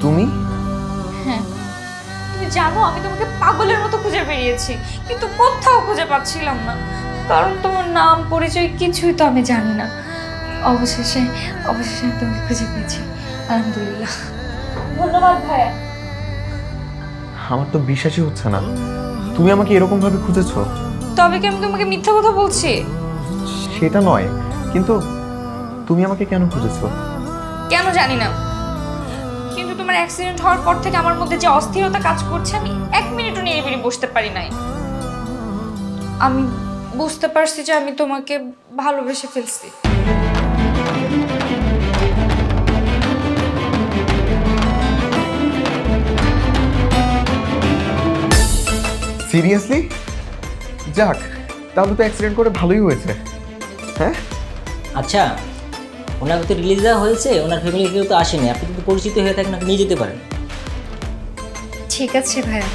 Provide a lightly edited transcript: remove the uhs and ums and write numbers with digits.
তুমি? হ্যাঁ, তুমি জানো আমি তোমাকে পাগলের মতো খুঁজে বেরিয়েছি, কিন্তু কোথাও খুঁজে পাচ্ছিলাম না, কারণ তোমার নাম পরিচয় কিছুই তো আমি জানি না। অবশেষে অবশেষে আমি তোমাকে খুঁজে পেয়েছি, আলহামদুলিল্লাহ। ধন্যবাদ ভাইয়া। আমার তো বিশ্বাসই হচ্ছে না তুমি আমাকে এরকম ভাবে খুঁজেছো। তবে কি আমি তোমাকে মিথ্যা কথা বলছি? সেটা নয়, কিন্তু তুমি আমাকে কেন খুঁজেছো? কেন জানি না, কিন্তু তোমার অ্যাক্সিডেন্ট হওয়ার পর থেকে আমার মধ্যে যে অস্থিরতা কাজ করছে, আমি এক মিনিটও নিরিবিলি বসতে পারি নাই। আমি বুঝতে পারছি যে আমি তোমাকে ভালোবেসে ফেলছি। সিরিয়াসলি? যাক, তাহলে তো অ্যাক্সিডেন্ট করে ভালোই হয়েছে। হ্যাঁ আচ্ছা, ওনাকে তো রিলিজ দেওয়া হয়েছে, ওনার ফ্যামিলি কেউ তো আসেনি, আপনি কিন্তু পরিচিত হয়ে থাকেন, নিয়ে যেতে পারেন। ঠিক আছে ভাইয়া।